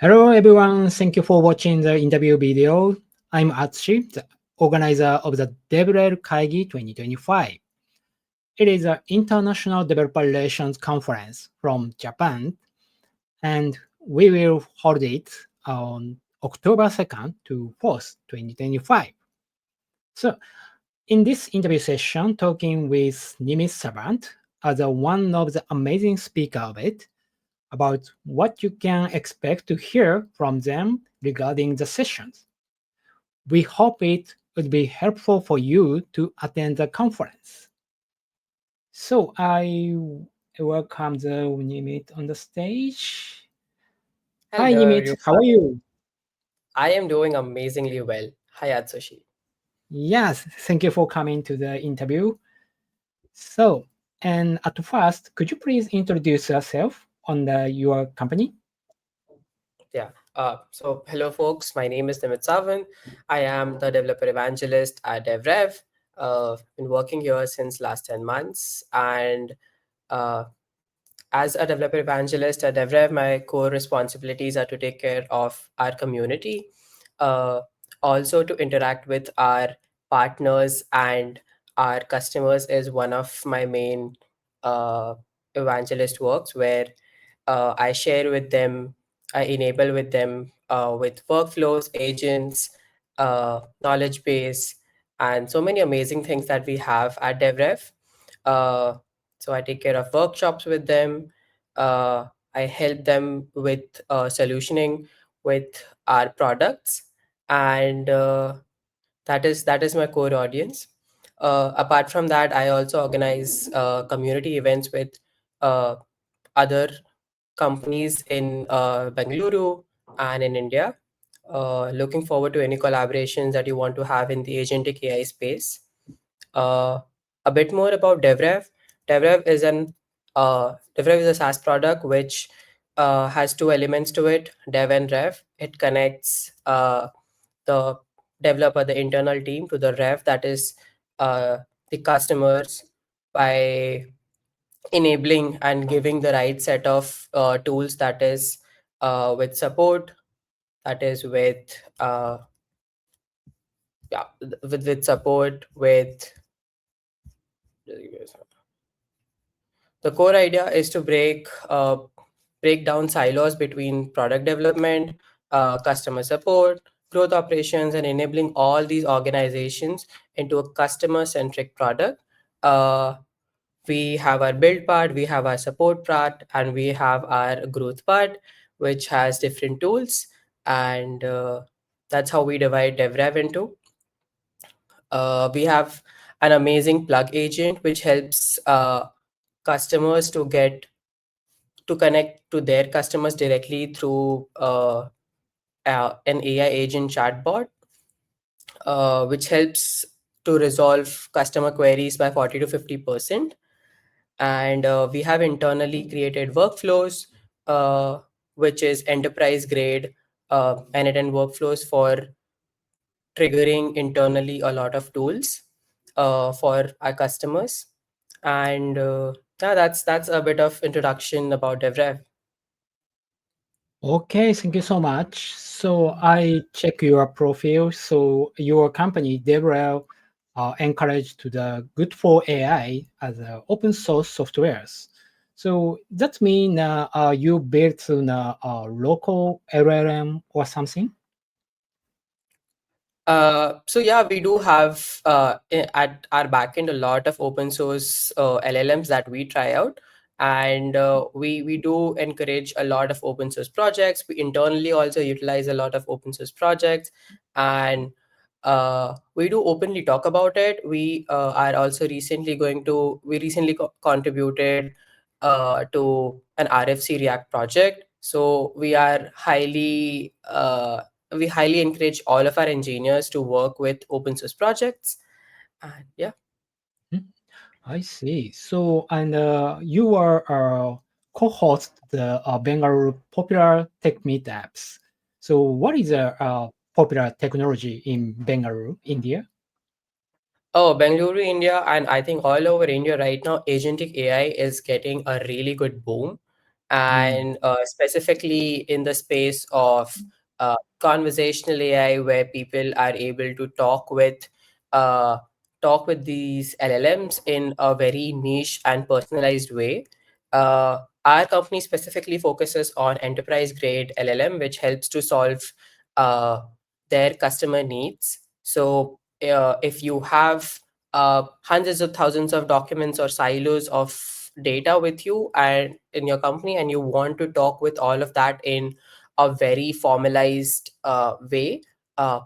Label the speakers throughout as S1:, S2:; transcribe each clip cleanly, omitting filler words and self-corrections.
S1: Hello everyone, thank you for watching the interview video. I'm Atsushi, the organizer of the DevRelKaigi 2025. It is an international developer relations conference from Japan, and we will hold it on October 2nd to 4th, 2025. So, in this interview session, talking with Nimit Savant as one of the amazing speakers of it, about what you can expect to hear from them regarding the sessions. We hope it would be helpful for you to attend the conference. So I welcome the Nimit on the stage. Hi
S2: Hello,
S1: Nimit, how are
S2: everyone.
S1: you?
S2: I am doing amazingly well. Hi, Atsushi.
S1: Yes, thank you for coming to the interview. So, and at first, could you please introduce yourself on your company?
S2: Yeah. Hello, folks. My name is Nimit Savant. I am the developer evangelist at DevRev. Been working here since last 10 months. And uh, as a developer evangelist at DevRev, my core responsibilities are to take care of our community, uh, also to interact with our partners and our customers is one of my main uh, evangelist works where I share with them, I enable with them with workflows, agents, knowledge base, and so many amazing things that we have at DevRev. Uh, so I take care of workshops with them. Uh, I help them with solutioning with our products, and that is my core audience. Apart from that, I also organize community events with uh, other companies in Bengaluru and in India. Looking forward to any collaborations that you want to have in the agentic AI space. Uh, a bit more about DevRev. DevRev is an DevRev is a SaaS product which has two elements to it, Dev and Rev. It connects the developer, the internal team, to the Rev, that is the customers, by enabling and giving the right set of tools, that is with support, that is with yeah with support with the core idea is to break down silos between product development, customer support, growth operations, and enabling all these organizations into a customer centric product. uh, we have our build part, we have our support part, and we have our growth part, which has different tools. And that's how we divide DevRev into. We have an amazing plug agent which helps customers to connect to their customers directly through an AI agent chatbot, which helps to resolve customer queries by 40 to 50%. And we have internally created workflows, uh, which is enterprise grade end-to-end workflows for triggering internally a lot of tools for our customers. And yeah, that's a bit of introduction about DevRev.
S1: Okay, thank you so much. So I check your profile. So your company, DevRel, encouraged to the good for AI as open source softwares. So that mean you built a local LLM or something?
S2: So yeah, we do have at our backend a lot of open source LLMs that we try out, and we do encourage a lot of open source projects. We internally also utilize a lot of open source projects, and we do openly talk about it. We recently contributed to an RFC React project, so we highly encourage all of our engineers to work with open source projects. And yeah.
S1: Hmm, I see. So and you are co-host the Bengaluru popular tech meetups. So what is a popular technology in Bengaluru, India?
S2: Oh, Bengaluru, India, and I think all over India right now, agentic AI is getting a really good boom. and specifically in the space of conversational AI, where people are able to uh, talk with these LLMs in a very niche and personalized way. Our company specifically focuses on enterprise grade LLM, which helps to solve uh, their customer needs. So if you have hundreds of thousands of documents or silos of data with you and in your company, and you want to talk with all of that in a very formalized way,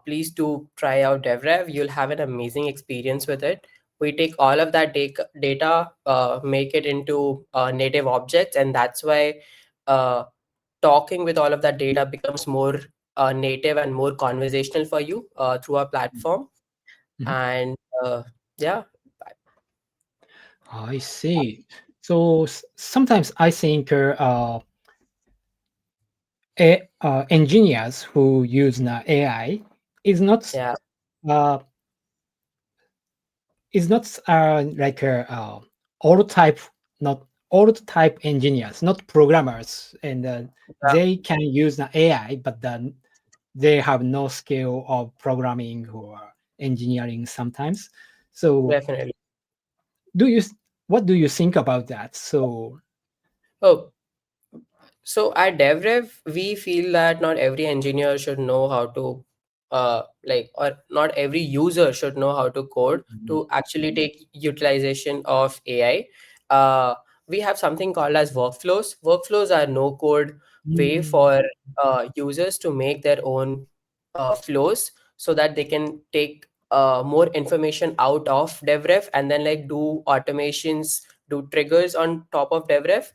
S2: please do try out DevRev. You'll have an amazing experience with it. We take all of that data, make it into native objects, and that's why uh, talking with all of that data becomes more native and more conversational for you through our platform.
S1: Mhm.
S2: And yeah,
S1: I see. So sometimes I think engineers who use the AI is not
S2: yeah,
S1: uh, like all type, not all type engineers, not programmers, and
S2: yeah,
S1: they can use the AI, but then they have no skill of programming or engineering sometimes. So
S2: definitely.
S1: do you what do you think about that? So
S2: Oh, so at DevRev, we feel that not every engineer should know how to, or not every user should know how to code to actually take utilization of AI. Uh, we have something called as workflows. Workflows are no code way
S1: Mm,
S2: for users to make their own flows so that they can take more information out of DevRev and then like do automations, do triggers on top of DevRev,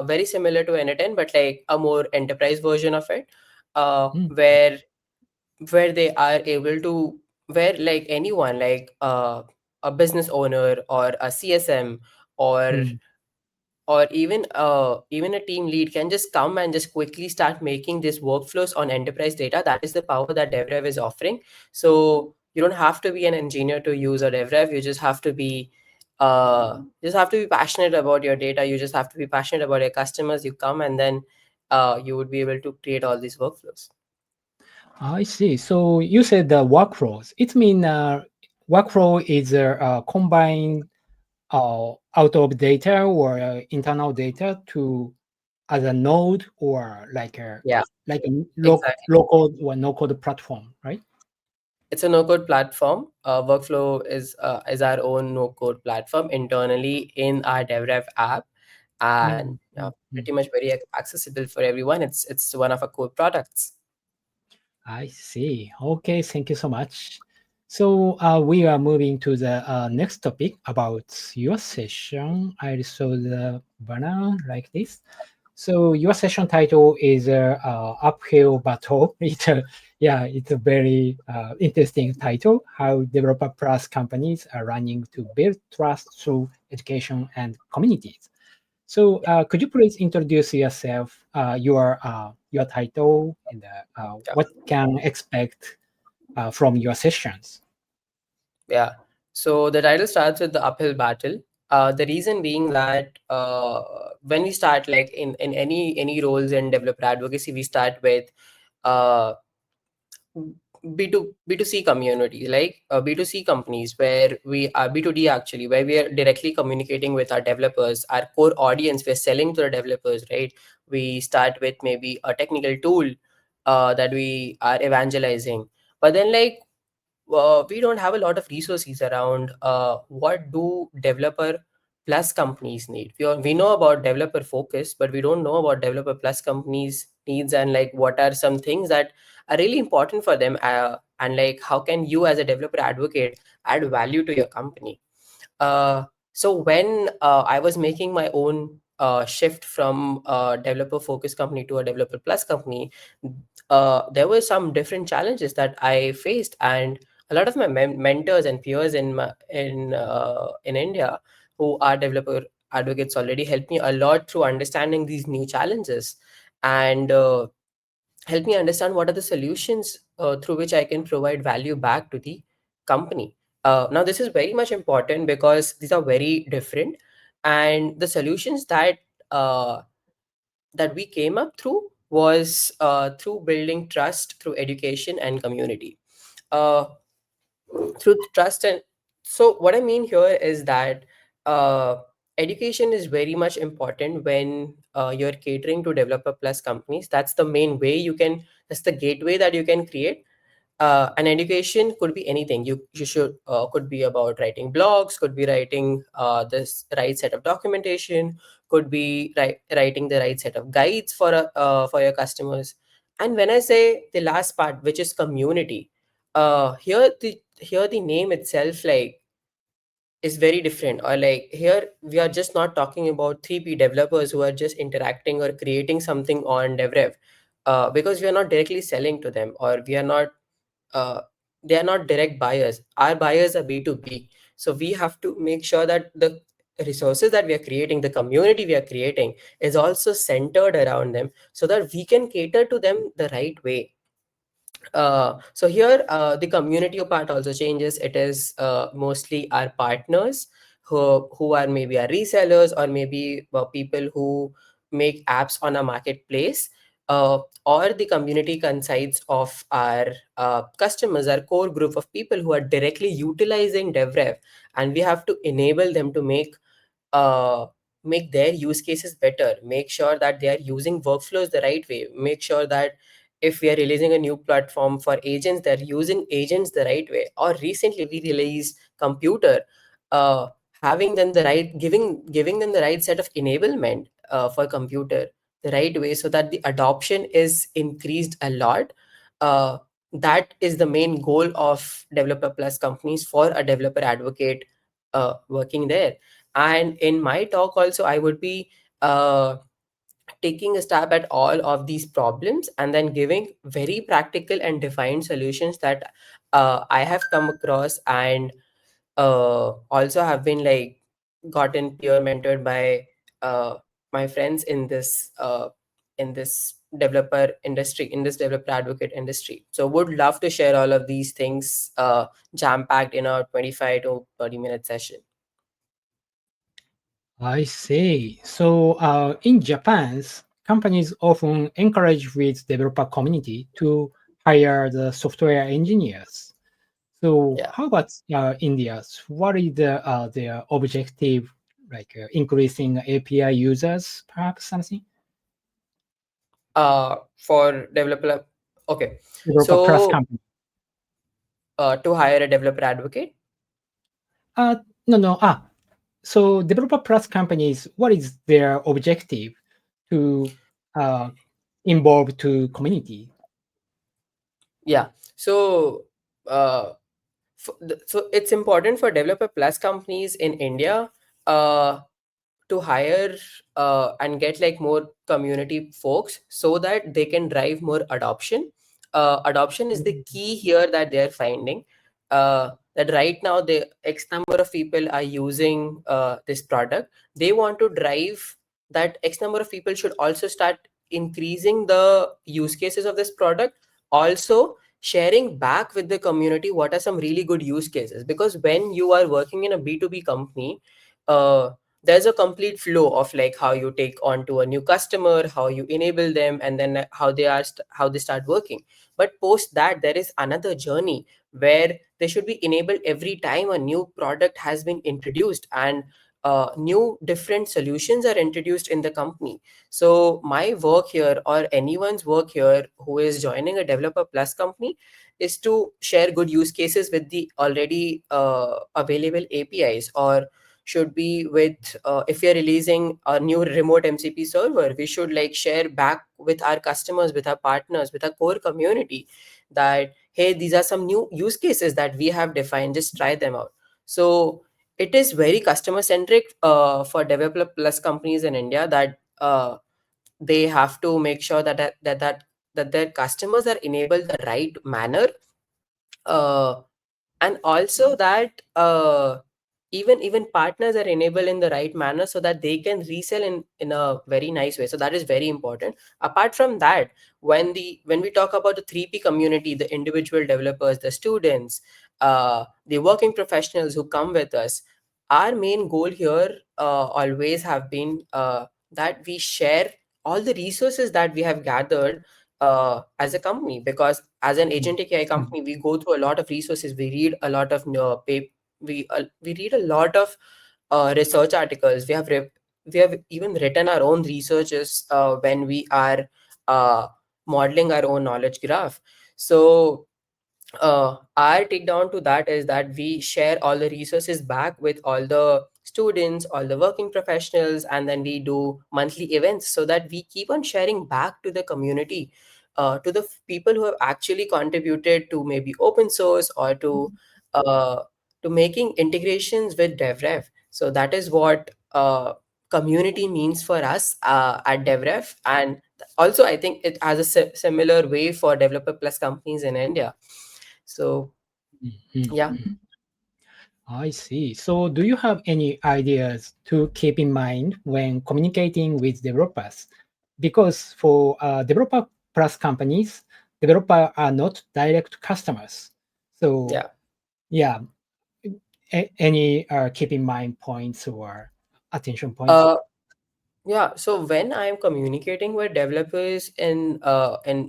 S2: very similar to N10, but like a more enterprise version of it,
S1: mm,
S2: where they are able to, where like anyone, like a business owner or a CSM, or
S1: mm.
S2: even a team lead can just come and just quickly start making these workflows on enterprise data. That is the power that DevRev is offering. So you don't have to be an engineer to use a DevRev. You just have to be passionate about your data. You just have to be passionate about your customers. You come and then you would be able to create all these workflows.
S1: I see. So you said the workflows. It means workflow is combined out of data or internal data to as a node or
S2: Yeah,
S1: like a
S2: exactly.
S1: local or no code platform, right?
S2: It's a no-code platform. Workflow is our own no-code platform internally in our DevRev app, and
S1: Mm, mm, mm.
S2: pretty much very accessible for everyone. It's one of our core products.
S1: I see. Okay, thank you so much. So we are moving to the next topic about your session. I saw the banner like this. So your session title is Uphill Battle. It's a very interesting title. How developer plus companies are running to build trust through education and communities. So could you please introduce yourself, your title, and
S2: Yeah,
S1: what can expect from your sessions?
S2: yeah. So the title starts with the uphill battle. The reason being that when we start, like in any roles in developer advocacy, we start with uh, B2C community, like B2C companies, where we are B2D actually, where we are directly communicating with our developers, our core audience. We're selling to the developers, right? We start with maybe a technical tool that we are evangelizing, but then like we don't have a lot of resources around what do developer plus companies need. We know about developer focus, but we don't know about developer plus companies needs, and like what are some things that are really important for them, and like how can you as a developer advocate add value to your company. uh, so when I was making my own shift from a developer focused company to a developer plus company, there were some different challenges that I faced, and a lot of my mentors and peers in India who are developer advocates already helped me a lot through understanding these new challenges, and help me understand what are the solutions through which I can provide value back to the company. Now, this is very much important because these are very different, and the solutions uh, that we came up through was through building trust through education and community. Uh, through trust and so what I mean here is that uh, education is very much important when you're catering to developer plus companies. That's the main way you can, that's the gateway that you can create. An education could be anything. You should could be about writing blogs, could be writing this right set of documentation, could be writing the right set of guides for your customers. And when I say the last part, which is community, here the name itself like is very different. Or like here we are just not talking about 3P developers who are just interacting or creating something on DevRev, because we are not directly selling to them, or we are not uh, they are not direct buyers. Our buyers are B2B. So we have to make sure that the resources that we are creating, the community we are creating, is also centered around them so that we can cater to them the right way. So here, the community part also changes. It is mostly our partners who are maybe our resellers, or maybe people who make apps on a marketplace, or the community consists of our customers, our core group of people who are directly utilizing DevRev, and we have to enable them to uh, make their use cases better, make sure that they are using workflows the right way, make sure that if we are releasing a new platform for agents, they're using agents the right way. Or recently we released computer, uh, having them the right, giving them the right set of enablement for computer the right way, so that the adoption is increased a lot. uh, that is the main goal of developer plus companies for a developer advocate working there. And in my talk also, I would be uh, taking a stab at all of these problems and then giving very practical and defined solutions that I have come across, and also have been like gotten peer mentored by uh, my friends in this developer industry, in this developer advocate industry. So would love to share all of these things jam packed in a 25 to 30-minute session.
S1: I see. So in Japan, companies often encourage with developer community to hire the software engineers. So
S2: Yeah.
S1: how about India's? What is their objective, like increasing API users, perhaps something?
S2: For developer, okay.
S1: Developer plus
S2: So
S1: company.
S2: to hire a developer advocate.
S1: Uh, no, no. So developer plus companies, what is their objective to uh, involve to community?
S2: Yeah. So uh, so it's important for developer plus companies in India uh, to hire and get like more community folks so that they can drive more adoption. Adoption is the key here that they're finding. That right now the X number of people are using this product. They want to drive that X number of people should also start increasing the use cases of this product. Also sharing back with the community what are some really good use cases, because when you are working in a B2B company, uh, there's a complete flow of like how you take on to a new customer, how you enable them, and then how they start working. But post that there is another journey where they should be enabled every time a new product has been introduced, and new different solutions are introduced in the company. So my work here, or anyone's work here who is joining a developer plus company, is to share good use cases with the already available APIs, or should be with if we are releasing a new remote MCP server, we should like share back with our customers, with our partners, with our core community, that hey, these are some new use cases that we have defined, just try them out. So it is very customer centric for developer plus companies in India, that they have to make sure that their customers are enabled the right manner, uh, and also that even partners are enabled in the right manner so that they can resell in a very nice way. So that is very important. Apart from that, when we talk about the 3P community, the individual developers, the students, the working professionals who come with us, our main goal here always have been that we share all the resources that we have gathered as a company. Because as an
S1: mm,
S2: agentic AI
S1: mm,
S2: company, we go through a lot of resources. We read a lot of we read a lot of research articles. We have even written our own researches when we are uh, modeling our own knowledge graph. So our take down to that is that we share all the resources back with all the students, all the working professionals, and then we do monthly events so that we keep on sharing back to the community, to the people who have actually contributed to maybe open source or uh, to making integrations with DevRev. So that is what community means for us at DevRev. And also, I think it has a similar way for developer plus companies in India. So
S1: mm, mm,
S2: yeah,
S1: mm. I see. So, do you have any ideas to keep in mind when communicating with developers? Because for developer plus companies, developers are not direct customers. So,
S2: yeah.
S1: yeah, any keep in mind points or attention points?
S2: Uh, yeah. So when I'm communicating with developers and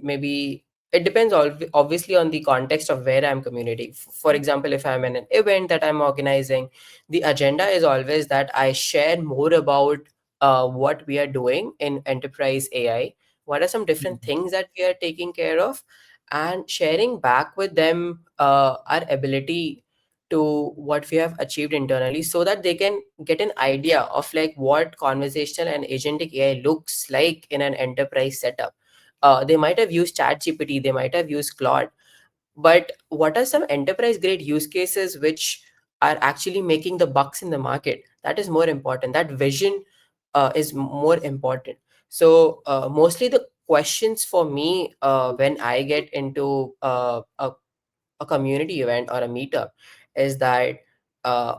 S2: maybe it depends obviously on the context of where I'm communicating. For example, if I'm in an event that I'm organizing, the agenda is always that I share more about what we are doing in enterprise AI. What are some different
S1: Mm,
S2: things that we are taking care of, and sharing back with them our ability to what we have achieved internally, so that they can get an idea of like what conversational and agentic AI looks like in an enterprise setup. They might have used ChatGPT, they might have used Claude, but what are some enterprise grade use cases which are actually making the bucks in the market? That is more important. That vision is more important. So mostly the questions for me when I get into a community event or a meetup is that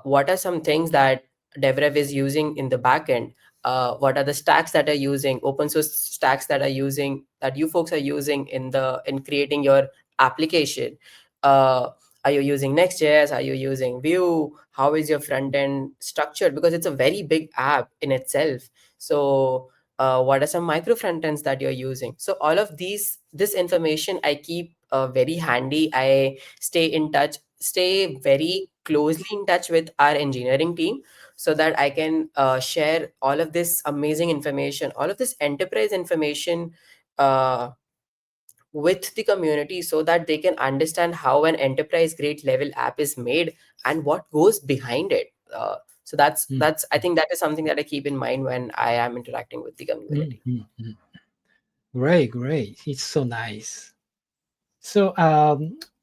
S2: what are some things that DevRev is using in the backend? What are the stacks that are using, open source stacks that are using, that you folks are using in creating your application? Uh, are you using Next.js? Are you using Vue? How is your front end structured? Because it's a very big app in itself. So what are some micro front ends that you're using? So all of this information I keep very handy. I stay very closely in touch with our engineering team so that I can share all of this amazing information, all of this enterprise information uh, with the community, so that they can understand how an enterprise grade level app is made and what goes behind it. So
S1: mm,
S2: that's I think that is something that I keep in mind when I am interacting with the
S1: mm,
S2: community.
S1: mm, mm. Great, great. It's so nice. So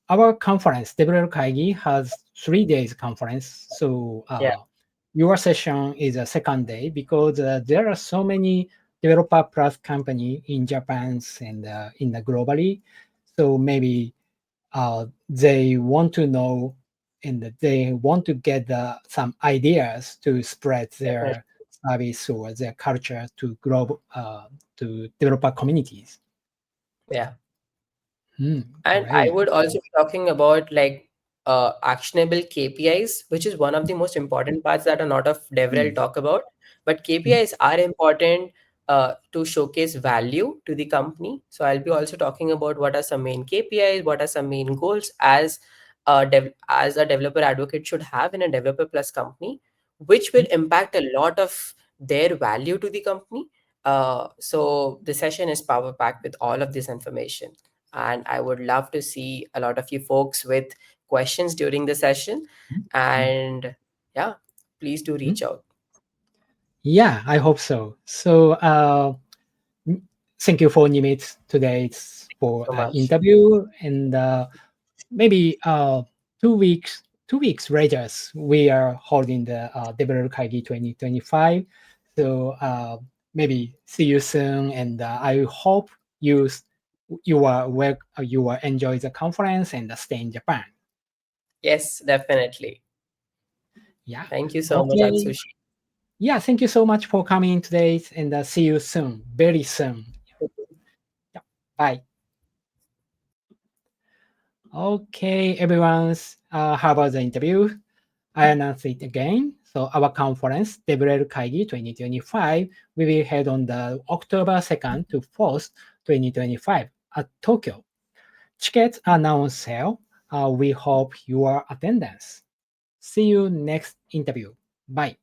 S1: our conference, DevRelKaigi, has 3 days conference. So
S2: Yeah,
S1: your session is a second day because there are so many developer plus company in Japan and in the globally. So maybe they want to know and they want to get some ideas to spread
S2: definitely.
S1: their service or their culture to global to developer communities.
S2: Yeah. And I
S1: Great.
S2: would also be talking about like actionable KPIs, which is one of the most important parts that a lot of DevRel
S1: Mm,
S2: talk about. But
S1: mm,
S2: KPIs are important to showcase value to the company. So I'll be also talking about what are some main KPIs, what are some main goals as a developer advocate should have in a developer plus company, which will
S1: mm,
S2: impact a lot of their value to the company. So the session is power packed with all of this information, and I would love to see a lot of you folks with questions during the session.
S1: mm,
S2: And yeah, please do
S1: mm.
S2: reach out.
S1: Yeah, I hope so. So, n- thank you for Nimit today for
S2: So
S1: the
S2: much.
S1: interview, and maybe 2 weeks later, we are holding the DevRelKaigi 2025. So maybe see you soon, and I hope you will enjoy the conference and stay in Japan.
S2: Yes, definitely.
S1: Yeah.
S2: Thank you so much,
S1: Okay.
S2: Atsushi.
S1: Yeah. Thank you so much for coming today, and see you soon, very soon. Yeah. Bye. Okay, everyone's how about the interview? I announce it again. So our conference, DevRelKaigi 2025, will be held on the October 2nd to 4th, 2025 at Tokyo. Tickets are now on sale. We hope your attendance. See you next interview. Bye.